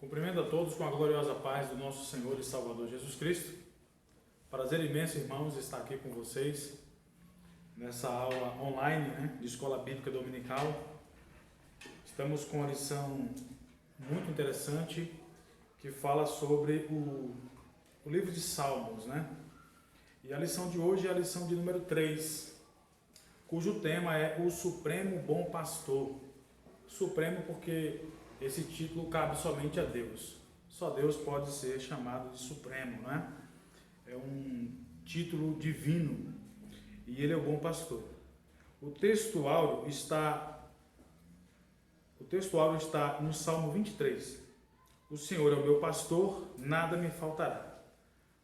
Cumprimento a todos com a gloriosa paz do nosso Senhor e Salvador Jesus Cristo. Prazer imenso, irmãos, estar aqui com vocês nessa aula online, de Escola Bíblica Dominical. Estamos com uma lição muito interessante que fala sobre o livro de Salmos, E a lição de hoje é a lição de número 3, cujo tema é o Supremo Bom Pastor. Supremo porque esse título cabe somente a Deus. Só Deus pode ser chamado de Supremo, É um título divino e Ele é o bom pastor. O texto áureo está no Salmo 23. O Senhor é o meu pastor, nada me faltará.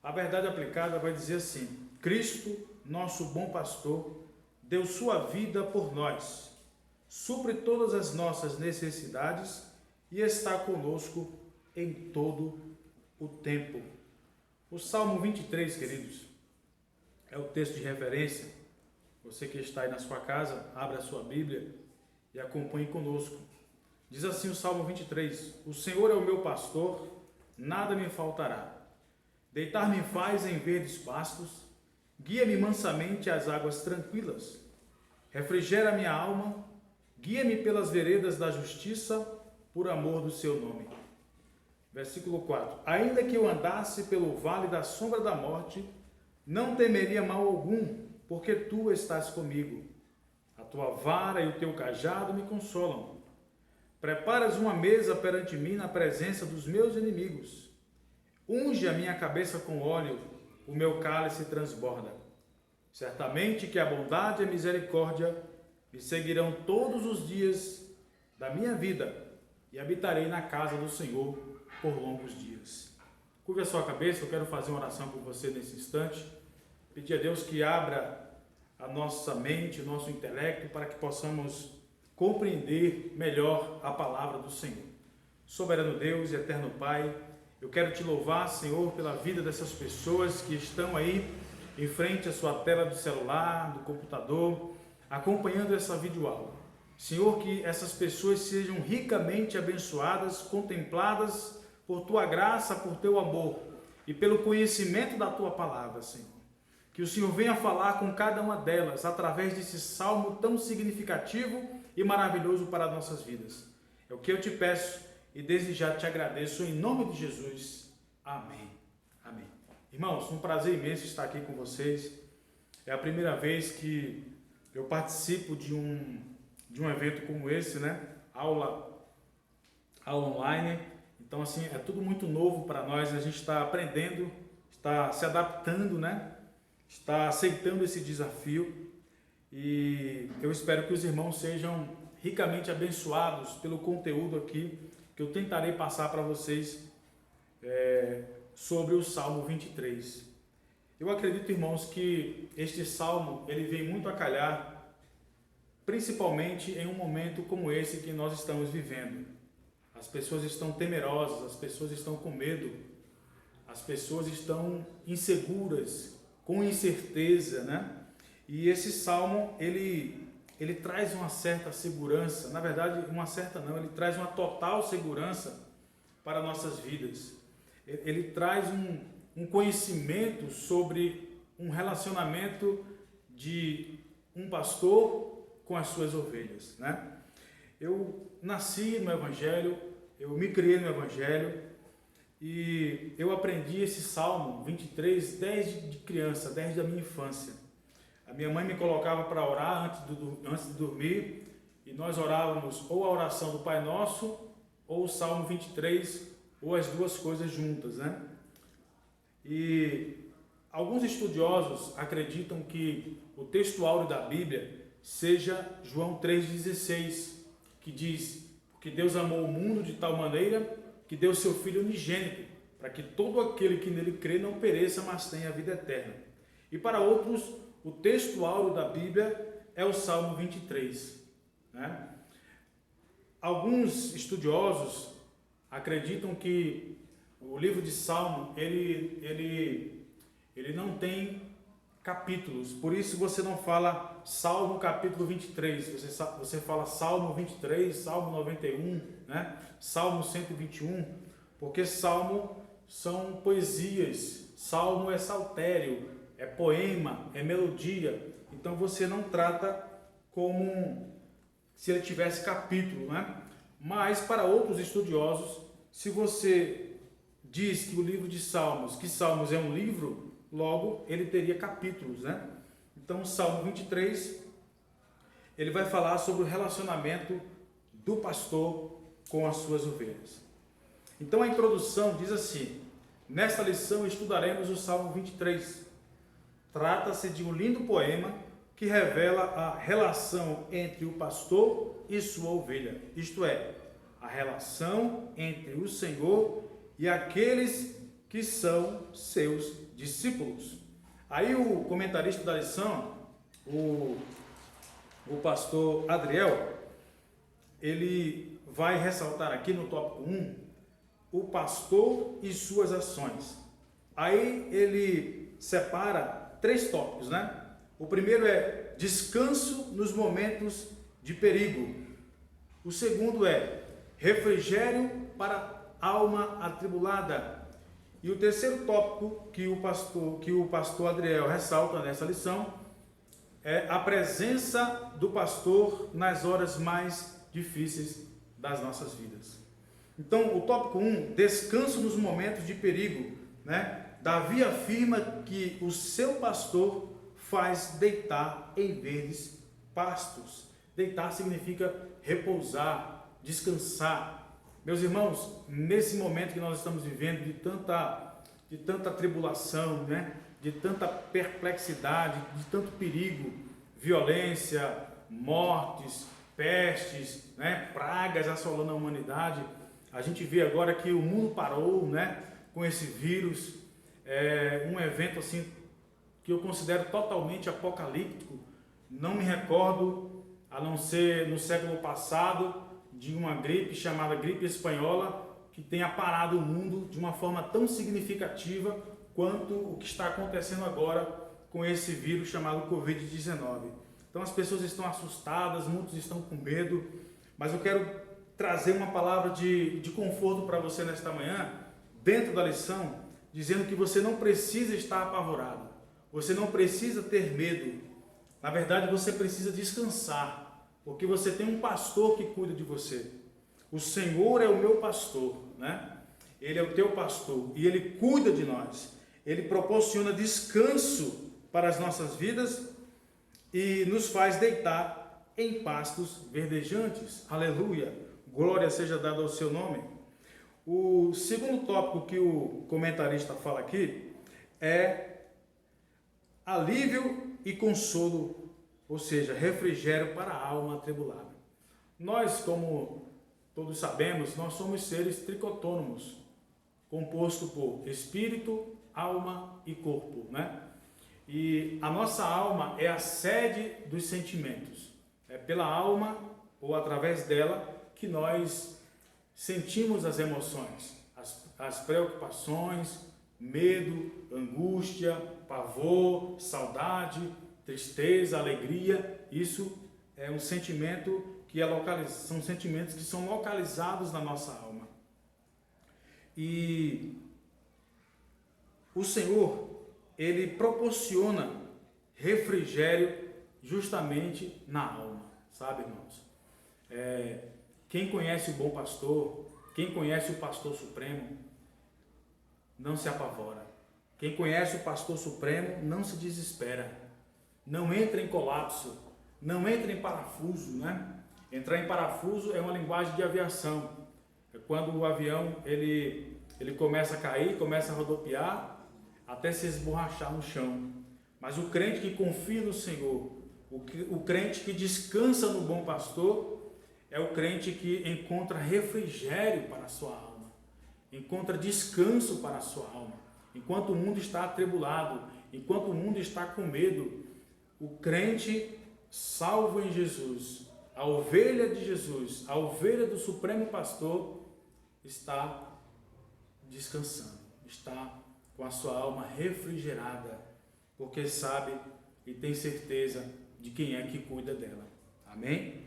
A verdade aplicada vai dizer assim: Cristo, nosso bom pastor, deu sua vida por nós, supre todas as nossas necessidades e está conosco em todo o tempo. O Salmo 23, queridos, é o texto de referência. Você que está aí na sua casa, abra a sua Bíblia e acompanhe conosco. Diz assim o Salmo 23: O Senhor é o meu pastor, nada me faltará. Deitar-me faz em verdes pastos, guia-me mansamente às águas tranquilas. Refrigera minha alma, guia-me pelas veredas da justiça, por amor do seu nome. Versículo 4. Ainda que eu andasse pelo vale da sombra da morte, não temeria mal algum, porque tu estás comigo. A tua vara e o teu cajado me consolam. Preparas uma mesa perante mim na presença dos meus inimigos. Unge a minha cabeça com óleo, o meu cálice transborda. Certamente que a bondade e a misericórdia me seguirão todos os dias da minha vida, e habitarei na casa do Senhor por longos dias. Curva a sua cabeça, eu quero fazer uma oração por você nesse instante. Pedir a Deus que abra a nossa mente, o nosso intelecto, para que possamos compreender melhor a palavra do Senhor. Soberano Deus e eterno Pai, eu quero te louvar, Senhor, pela vida dessas pessoas que estão aí em frente à sua tela do celular, do computador, acompanhando essa videoaula. Senhor, que essas pessoas sejam ricamente abençoadas, contempladas por Tua graça, por Teu amor e pelo conhecimento da Tua palavra, Senhor. Que o Senhor venha falar com cada uma delas através desse salmo tão significativo e maravilhoso para as nossas vidas. É o que eu te peço e desde já te agradeço em nome de Jesus. Amém. Amém. Irmãos, um prazer imenso estar aqui com vocês. É a primeira vez que eu participo de um evento como esse, Aula online. Então, assim, é tudo muito novo para nós. A gente está aprendendo, está se adaptando, Está aceitando esse desafio. E eu espero que os irmãos sejam ricamente abençoados pelo conteúdo aqui que eu tentarei passar para vocês sobre o Salmo 23. Eu acredito, irmãos, que este Salmo ele vem muito a calhar, principalmente em um momento como esse que nós estamos vivendo. As pessoas estão temerosas, as pessoas estão com medo, as pessoas estão inseguras, com incerteza, E esse salmo, ele traz uma certa segurança, na verdade, uma certa não, ele traz uma total segurança para nossas vidas. Ele traz um conhecimento sobre um relacionamento de um pastor com as suas ovelhas, Eu nasci no Evangelho, eu me criei no Evangelho e eu aprendi esse Salmo 23 desde criança, desde a minha infância. A minha mãe me colocava para orar antes de dormir e nós orávamos ou a oração do Pai Nosso ou o Salmo 23 ou as duas coisas juntas, E alguns estudiosos acreditam que o texto áureo da Bíblia seja João 3,16, que diz: porque Deus amou o mundo de tal maneira que deu seu Filho unigênito, para que todo aquele que nele crê não pereça, mas tenha a vida eterna. E para outros, o texto áureo da Bíblia é o Salmo 23. Alguns estudiosos acreditam que o livro de Salmo ele não tem capítulos, por isso você não fala Salmo capítulo 23, você fala Salmo 23, Salmo 91, Salmo 121, Porque salmo são poesias, salmo é saltério, é poema, é melodia. Então você não trata como se ele tivesse capítulo, né? Mas para outros estudiosos, se você diz que o livro de Salmos, que Salmos é um livro, logo ele teria capítulos, né? Então, o Salmo 23, ele vai falar sobre o relacionamento do pastor com as suas ovelhas. Então, a introdução diz assim: nesta lição estudaremos o Salmo 23. Trata-se de um lindo poema que revela a relação entre o pastor e sua ovelha, isto é, a relação entre o Senhor e aqueles que são seus discípulos. Aí o comentarista da lição, o pastor Adriel, ele vai ressaltar aqui no tópico 1, o pastor e suas ações. Aí ele separa 3 tópicos, né? O primeiro é descanso nos momentos de perigo. O segundo é refrigério para alma atribulada. E o terceiro tópico que o pastor Adriel ressalta nessa lição é a presença do pastor nas horas mais difíceis das nossas vidas. Então, o tópico 1, descanso nos momentos de perigo, né? Davi afirma que o seu pastor faz deitar em verdes pastos. Deitar significa repousar, descansar. Meus irmãos, nesse momento que nós estamos vivendo de tanta tribulação, né? De tanta perplexidade, de tanto perigo, violência, mortes, pestes, né? Pragas assolando a humanidade, a gente vê agora que o mundo parou, né? Com esse vírus, um evento assim que eu considero totalmente apocalíptico. Não me recordo, a não ser no século passado, de uma gripe chamada gripe espanhola, que tenha parado o mundo de uma forma tão significativa quanto o que está acontecendo agora com esse vírus chamado Covid-19. Então as pessoas estão assustadas, muitos estão com medo, mas eu quero trazer uma palavra de conforto para você nesta manhã, dentro da lição, dizendo que você não precisa estar apavorado, você não precisa ter medo. Na verdade, você precisa descansar, porque você tem um pastor que cuida de você. O Senhor é o meu pastor, né? Ele é o teu pastor e Ele cuida de nós. Ele proporciona descanso para as nossas vidas e nos faz deitar em pastos verdejantes. Aleluia! Glória seja dada ao seu nome. O segundo tópico que o comentarista fala aqui é alívio e consolo, ou seja, refrigério para a alma atribulada. Nós, como todos sabemos, nós somos seres tricotônomos, composto por espírito, alma e corpo, né? E a nossa alma é a sede dos sentimentos. É pela alma ou através dela que nós sentimos as emoções, as preocupações, medo, angústia, pavor, saudade, tristeza, alegria. Isso é um sentimento que são sentimentos que são localizados na nossa alma. E o Senhor, Ele proporciona refrigério justamente na alma, sabe, irmãos? Quem conhece o bom pastor, quem conhece o pastor supremo, não se apavora. Quem conhece o pastor supremo não se desespera, não entra em colapso, não entra em parafuso, né? Entrar em parafuso é uma linguagem de aviação. É quando o avião ele começa a cair, começa a rodopiar, até se esborrachar no chão. Mas o crente que confia no Senhor, o crente que descansa no bom pastor, é o crente que encontra refrigério para a sua alma, encontra descanso para a sua alma. Enquanto o mundo está atribulado, enquanto o mundo está com medo, o crente salvo em Jesus, a ovelha de Jesus, a ovelha do Supremo Pastor, está descansando, está com a sua alma refrigerada, porque sabe e tem certeza de quem é que cuida dela. Amém?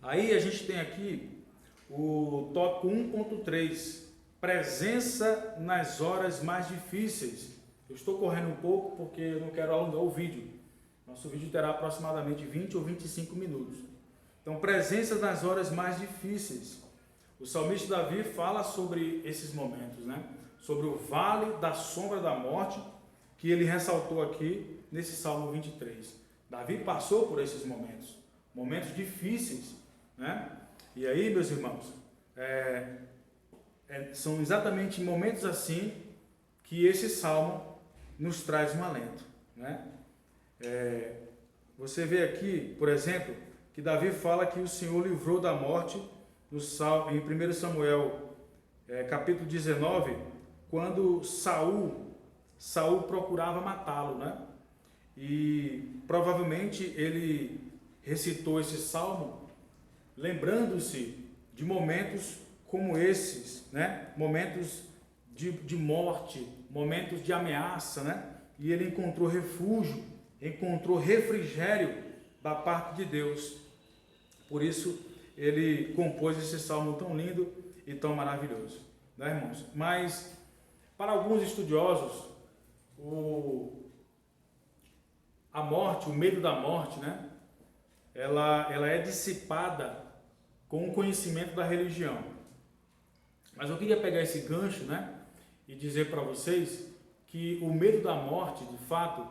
Aí a gente tem aqui o tópico 1.3, presença nas horas mais difíceis. Eu estou correndo um pouco porque eu não quero alongar o vídeo. Nosso vídeo terá aproximadamente 20 ou 25 minutos. Então, presença nas horas mais difíceis. O salmista Davi fala sobre esses momentos, né? Sobre o vale da sombra da morte, que ele ressaltou aqui nesse Salmo 23. Davi passou por esses momentos, momentos difíceis, né? E aí, meus irmãos, são exatamente em momentos assim que esse Salmo nos traz um alento, né? Você vê aqui, por exemplo, que Davi fala que o Senhor livrou da morte em 1 Samuel, capítulo 19, quando Saul procurava matá-lo, né? E provavelmente ele recitou esse salmo lembrando-se de momentos como esses, né? Momentos de morte, momentos de ameaça, né? E ele encontrou refúgio, encontrou refrigério da parte de Deus. Por isso ele compôs esse salmo tão lindo e tão maravilhoso, né, irmãos? Mas para alguns estudiosos, a morte, o medo da morte, né? Ela é dissipada com o conhecimento da religião. Mas eu queria pegar esse gancho, né? E dizer para vocês que o medo da morte, de fato,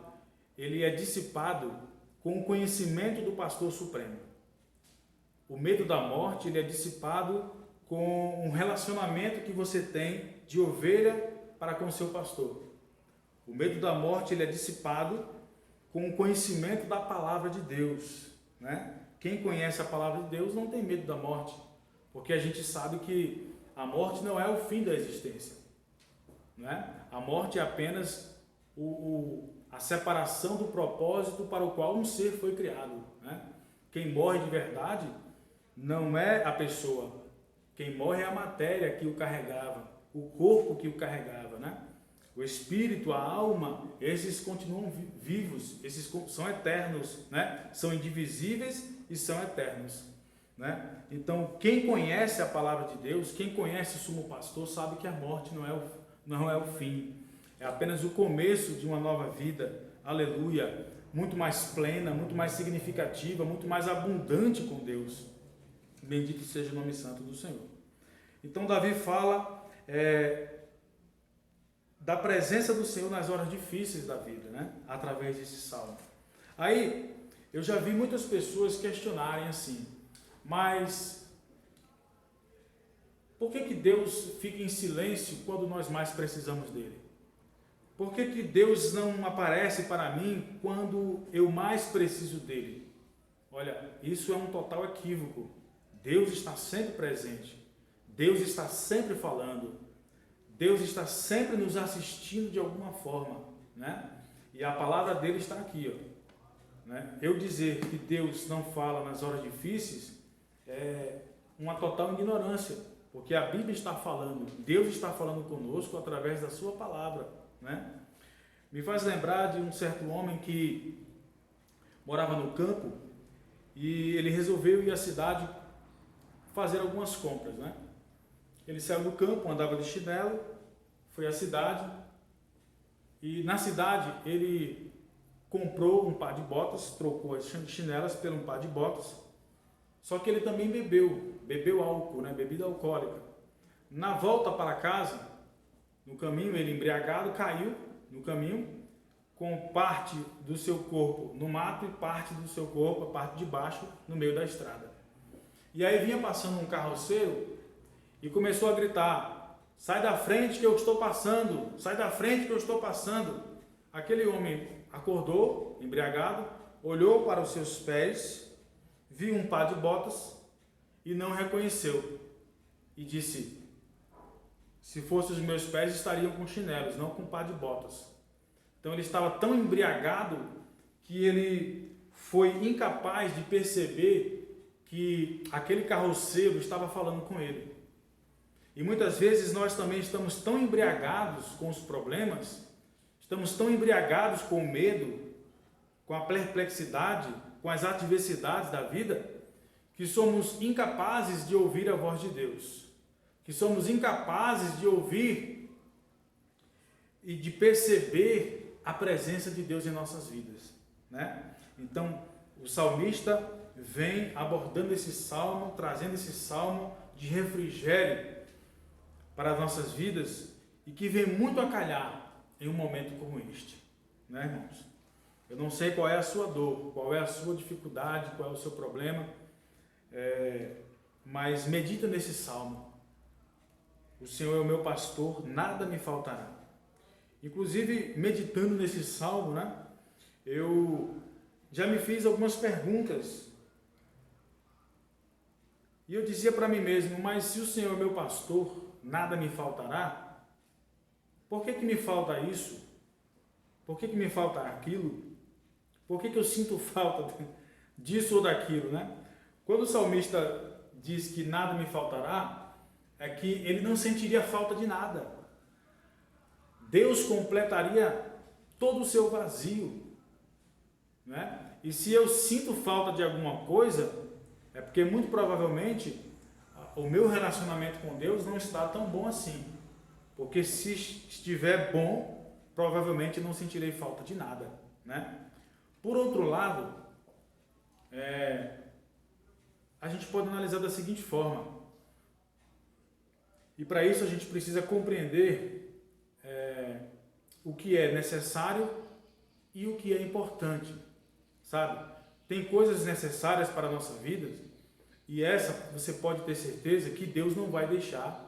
ele é dissipado com o conhecimento do pastor supremo. O medo da morte, ele é dissipado com um relacionamento que você tem de ovelha para com o seu pastor. O medo da morte, ele é dissipado com o conhecimento da palavra de Deus, né? Quem conhece a palavra de Deus não tem medo da morte, porque a gente sabe que a morte não é o fim da existência, né? A morte é apenas a separação do propósito para o qual um ser foi criado, né? Quem morre de verdade não é a pessoa, quem morre é a matéria que o carregava, o corpo que o carregava, né? O espírito, a alma, esses continuam vivos, esses são eternos, né? São indivisíveis e são eternos, né? Então, quem conhece a palavra de Deus, quem conhece o sumo pastor, sabe que a morte não é o fim, é apenas o começo de uma nova vida, aleluia, muito mais plena, muito mais significativa, muito mais abundante com Deus. Bendito seja o nome santo do Senhor. Então, Davi fala da presença do Senhor nas horas difíceis da vida, né? Através desse salmo. Aí, eu já vi muitas pessoas questionarem assim, mas por que Deus fica em silêncio quando nós mais precisamos dele? Por que Deus não aparece para mim quando eu mais preciso dele? Olha, isso é um total equívoco. Deus está sempre presente. Deus está sempre falando. Deus está sempre nos assistindo de alguma forma, né? E a palavra dele está aqui, ó, né? Eu dizer que Deus não fala nas horas difíceis é uma total ignorância, porque a Bíblia está falando, Deus está falando conosco através da sua palavra, né? Me faz lembrar de um certo homem que morava no campo e ele resolveu ir à cidade fazer algumas compras, né? Ele saiu do campo, andava de chinelo, foi à cidade e na cidade ele comprou um par de botas, trocou as chinelas por um par de botas, só que ele também bebeu álcool, né? Bebida alcoólica. Na volta para casa, no caminho, ele embriagado caiu no caminho com parte do seu corpo no mato e parte do seu corpo, a parte de baixo, no meio da estrada. E aí vinha passando um carroceiro e começou a gritar: sai da frente que eu estou passando, sai da frente que eu estou passando. Aquele homem acordou, embriagado, olhou para os seus pés, viu um par de botas e não reconheceu. E disse: se fossem os meus pés, estariam com chinelos, não com um par de botas. Então ele estava tão embriagado que ele foi incapaz de perceber que aquele carroceiro estava falando com ele. E muitas vezes nós também estamos tão embriagados com os problemas, estamos tão embriagados com o medo, com a perplexidade, com as adversidades da vida, que somos incapazes de ouvir a voz de Deus. que somos incapazes de ouvir e de perceber a presença de Deus em nossas vidas, né? Então, o salmista vem abordando esse salmo, trazendo esse salmo de refrigério para as nossas vidas e que vem muito a calhar em um momento como este, né, irmãos? Eu não sei qual é a sua dor, qual é a sua dificuldade, qual é o seu problema, mas medita nesse salmo. O Senhor é o meu pastor, nada me faltará. Inclusive, meditando nesse salmo, né, eu já me fiz algumas perguntas. E eu dizia para mim mesmo, mas se o Senhor é meu pastor, nada me faltará? Por que me falta isso? Por que me falta aquilo? Por que eu sinto falta disso ou daquilo, né? Quando o salmista diz que nada me faltará, é que ele não sentiria falta de nada. Deus completaria todo o seu vazio, né? E se eu sinto falta de alguma coisa, é porque muito provavelmente o meu relacionamento com Deus não está tão bom assim. Porque se estiver bom, provavelmente não sentirei falta de nada, né? Por outro lado, a gente pode analisar da seguinte forma. E para isso a gente precisa compreender o que é necessário e o que é importante, sabe? Tem coisas necessárias para a nossa vida e essa você pode ter certeza que Deus não vai deixar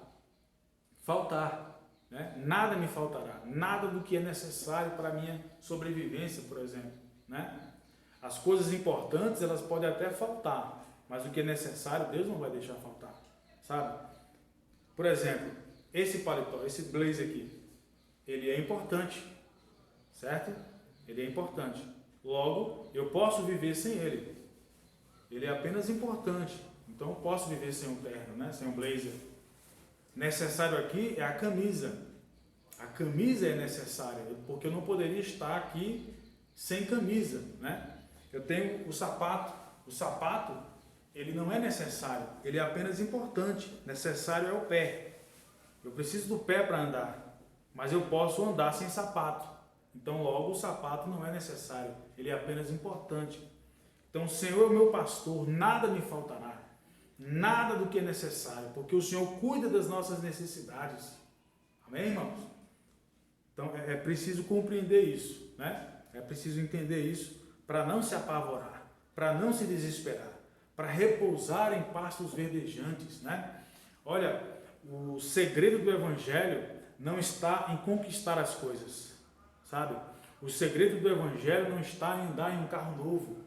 faltar, né? Nada me faltará, nada do que é necessário para a minha sobrevivência, por exemplo, né? As coisas importantes, elas podem até faltar, mas o que é necessário, Deus não vai deixar faltar, sabe? Por exemplo, esse paletó, esse blazer aqui, ele é importante, certo? Ele é importante. Logo, eu posso viver sem ele. Ele é apenas importante. Então, eu posso viver sem um terno, né? Sem um blazer. Necessário aqui é a camisa. A camisa é necessária, porque eu não poderia estar aqui sem camisa, né? Eu tenho o sapato. O sapato, ele não é necessário. Ele é apenas importante. Necessário é o pé. Eu preciso do pé para andar. Mas eu posso andar sem sapato. Então, logo, o sapato não é necessário, ele é apenas importante. Então, o Senhor é o meu pastor, nada me faltará, nada do que é necessário, porque o Senhor cuida das nossas necessidades. Amém, irmãos? Então, é preciso compreender isso, né? É preciso entender isso para não se apavorar, para não se desesperar, para repousar em pastos verdejantes, né? Olha, o segredo do Evangelho não está em conquistar as coisas, sabe? O segredo do Evangelho não está em andar em um carro novo.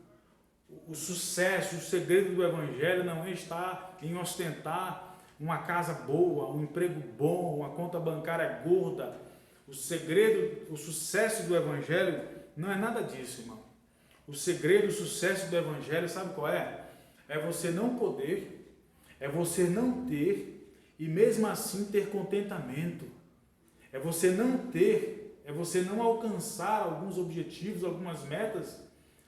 O sucesso, o segredo do Evangelho não está em ostentar uma casa boa, um emprego bom, uma conta bancária gorda. O segredo, o sucesso do Evangelho não é nada disso, irmão. O segredo, o sucesso do Evangelho, sabe qual é? É você não poder, é você não ter e mesmo assim ter contentamento. É você não alcançar alguns objetivos, algumas metas,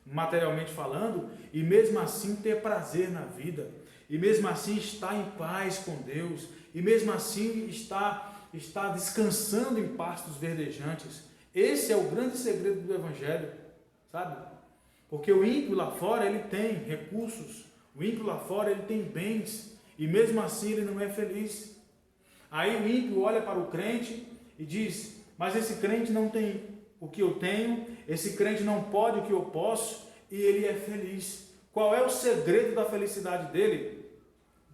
materialmente falando, e mesmo assim ter prazer na vida, e mesmo assim estar em paz com Deus, e mesmo assim estar descansando em pastos verdejantes. Esse é o grande segredo do Evangelho, sabe? Porque o ímpio lá fora, ele tem recursos, o ímpio lá fora, ele tem bens, e mesmo assim ele não é feliz. Aí o ímpio olha para o crente e diz, mas esse crente não tem o que eu tenho, esse crente não pode o que eu posso, e ele é feliz. Qual é o segredo da felicidade dele?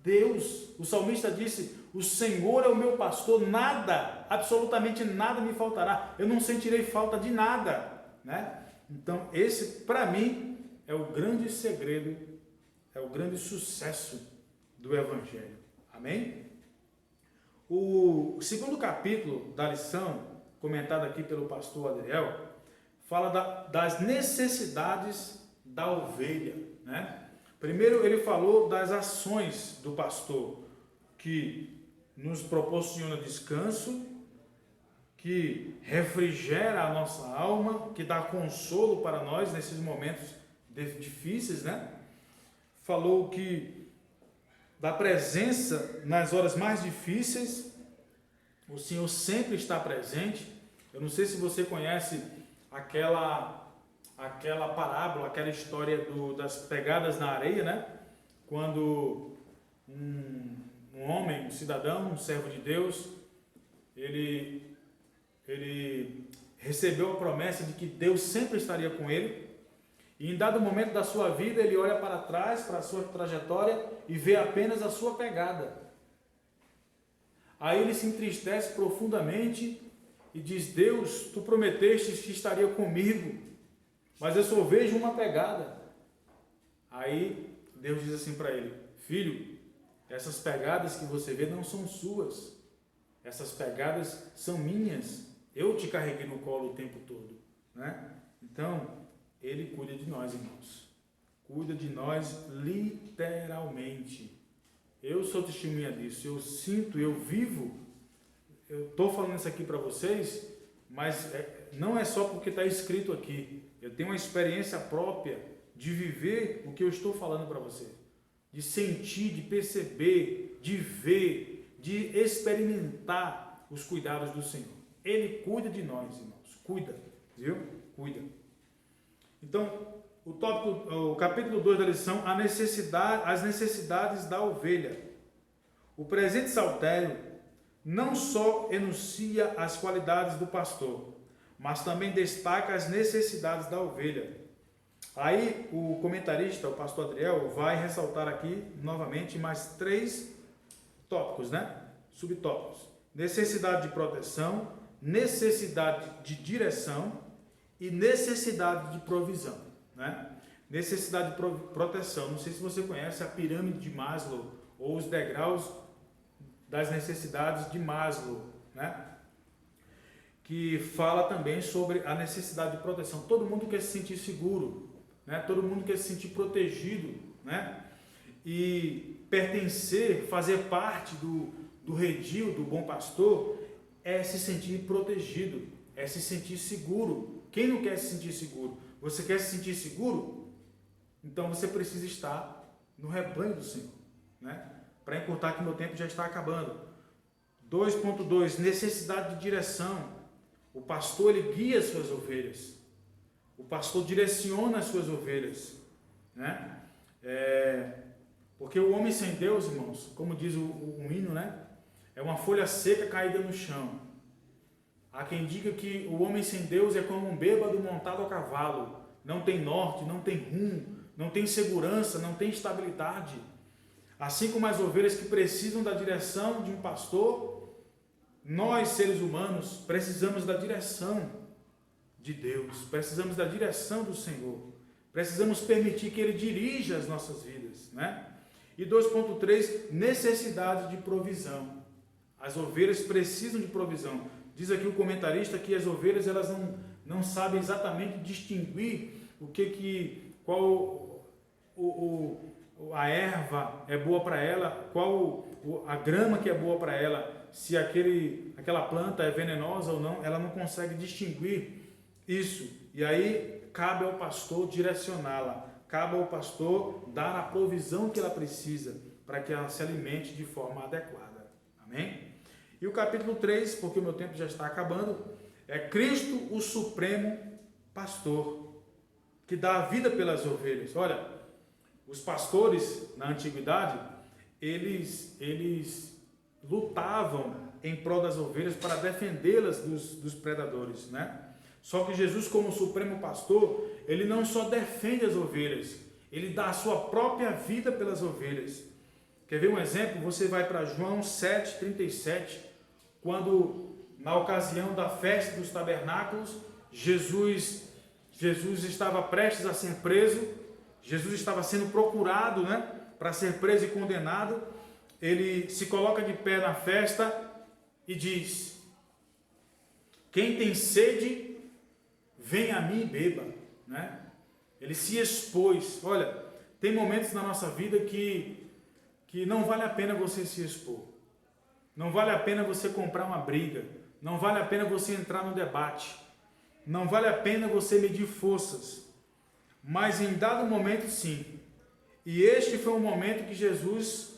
Deus. O salmista disse, o Senhor é o meu pastor, nada, absolutamente nada me faltará, eu não sentirei falta de nada, né? Então esse, para mim, é o grande segredo, é o grande sucesso do Evangelho. Amém? O segundo capítulo da lição, comentado aqui pelo pastor Adriel, fala das necessidades da ovelha, né? Primeiro ele falou das ações do pastor, que nos proporciona descanso, que refrigera a nossa alma, que dá consolo para nós nesses momentos difíceis, né? Falou que da presença nas horas mais difíceis. O Senhor sempre está presente. Eu não sei se você conhece aquela parábola, aquela história das pegadas na areia, né? Quando um homem, um cidadão, um servo de Deus, ele recebeu a promessa de que Deus sempre estaria com ele, e em dado momento da sua vida ele olha para trás, para a sua trajetória, e vê apenas a sua pegada. Aí ele se entristece profundamente e diz: Deus, tu prometeste que estaria comigo, mas eu só vejo uma pegada. Aí Deus diz assim para ele: filho, essas pegadas que você vê não são suas, essas pegadas são minhas, eu te carreguei no colo o tempo todo, né? Então, Ele cuida de nós, irmãos, cuida de nós literalmente. Eu sou testemunha disso, eu sinto, eu vivo. Eu estou falando isso aqui para vocês, mas não é só porque está escrito aqui. Eu tenho uma experiência própria de viver o que eu estou falando para você, de sentir, de perceber, de ver, de experimentar os cuidados do Senhor. Ele cuida de nós, irmãos, cuida, viu? Cuida. Então, o capítulo 2 da lição, as necessidades da ovelha. O presente saltério não só enuncia as qualidades do pastor, mas também destaca as necessidades da ovelha. Aí o comentarista, o pastor Adriel, vai ressaltar aqui novamente mais 3 tópicos, né? Subtópicos: necessidade de proteção, necessidade de direção e necessidade de provisão, né? Necessidade de proteção. Não sei se você conhece a pirâmide de Maslow ou os degraus das necessidades de Maslow, né? Que fala também sobre a necessidade de proteção. Todo mundo quer se sentir seguro, né? Todo mundo quer se sentir protegido, né? E pertencer, fazer parte do redil, do bom pastor, é se sentir protegido, é se sentir seguro. Quem não quer se sentir seguro? Você quer se sentir seguro? Então você precisa estar no rebanho do Senhor, né? Para encurtar que meu tempo já está acabando. 2.2, necessidade de direção. O pastor, ele guia as suas ovelhas. O pastor direciona as suas ovelhas, né? Porque o homem sem Deus, irmãos, como diz o hino, né? É uma folha seca caída no chão. Há quem diga que o homem sem Deus é como um bêbado montado a cavalo. Não tem norte, não tem rumo, não tem segurança, não tem estabilidade. Assim como as ovelhas que precisam da direção de um pastor, nós, seres humanos, precisamos da direção de Deus, precisamos da direção do Senhor, precisamos permitir que Ele dirija as nossas vidas, né? E 2.3, necessidade de provisão. As ovelhas precisam de provisão. Diz aqui o comentarista que as ovelhas elas não sabem exatamente distinguir qual a erva é boa para ela, qual a grama que é boa para ela, se aquela planta é venenosa ou não, ela não consegue distinguir isso. E aí cabe ao pastor direcioná-la, cabe ao pastor dar a provisão que ela precisa para que ela se alimente de forma adequada. Amém? E o capítulo 3, porque o meu tempo já está acabando, é Cristo, o Supremo Pastor, que dá a vida pelas ovelhas. Olha, os pastores na antiguidade, eles lutavam em prol das ovelhas para defendê-las dos predadores, né? Só que Jesus, como Supremo Pastor, ele não só defende as ovelhas, ele dá a sua própria vida pelas ovelhas. Quer ver um exemplo? Você vai para João 7,37, quando na ocasião da festa dos tabernáculos, Jesus estava prestes a ser preso, Jesus estava sendo procurado, né, para ser preso e condenado. Ele se coloca de pé na festa e diz: quem tem sede, vem a mim e beba, né? Ele se expôs. Olha, tem momentos na nossa vida que não vale a pena você se expor, não vale a pena você comprar uma briga, não vale a pena você entrar no debate, não vale a pena você medir forças, mas em dado momento sim. E este foi um momento que Jesus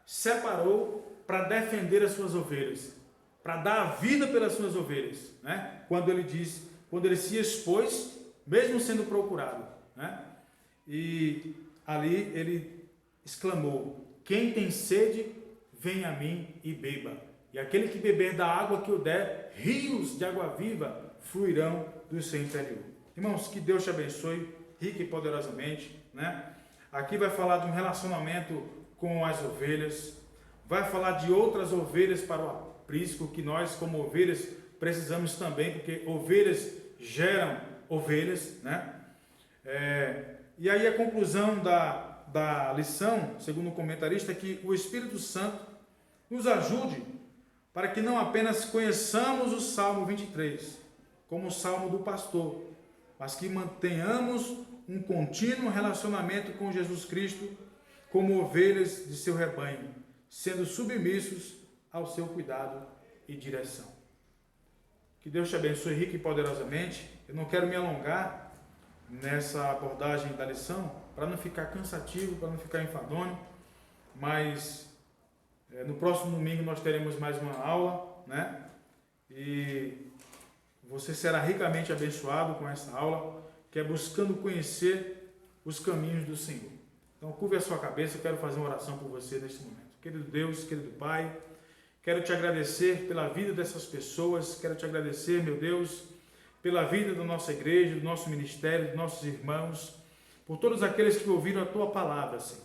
separou para defender as suas ovelhas, para dar a vida pelas suas ovelhas, né? Quando ele se expôs, mesmo sendo procurado, né? E ali ele exclamou: quem tem sede, venha a mim e beba. E aquele que beber da água que eu der, rios de água viva fluirão do seu interior. Irmãos, que Deus te abençoe rica e poderosamente, né? Aqui vai falar de um relacionamento com as ovelhas, vai falar de outras ovelhas para o aprisco, que nós como ovelhas precisamos também, porque ovelhas geram ovelhas, né? E aí a conclusão da lição, segundo o comentarista, é que o Espírito Santo nos ajude para que não apenas conheçamos o Salmo 23 como o Salmo do pastor, mas que mantenhamos um contínuo relacionamento com Jesus Cristo como ovelhas de seu rebanho, sendo submissos ao seu cuidado e direção. Que Deus te abençoe rica e poderosamente. Eu não quero me alongar nessa abordagem da lição, para não ficar cansativo, para não ficar enfadonho, mas no próximo domingo nós teremos mais uma aula, né? E você será ricamente abençoado com essa aula, que é buscando conhecer os caminhos do Senhor. Então, curve a sua cabeça, eu quero fazer uma oração por você neste momento. Querido Deus, querido Pai, quero te agradecer pela vida dessas pessoas, quero te agradecer, meu Deus, pela vida da nossa igreja, do nosso ministério, dos nossos irmãos, por todos aqueles que ouviram a Tua palavra, Senhor.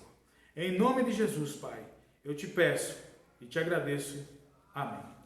Em nome de Jesus, Pai, eu te peço e te agradeço. Amém.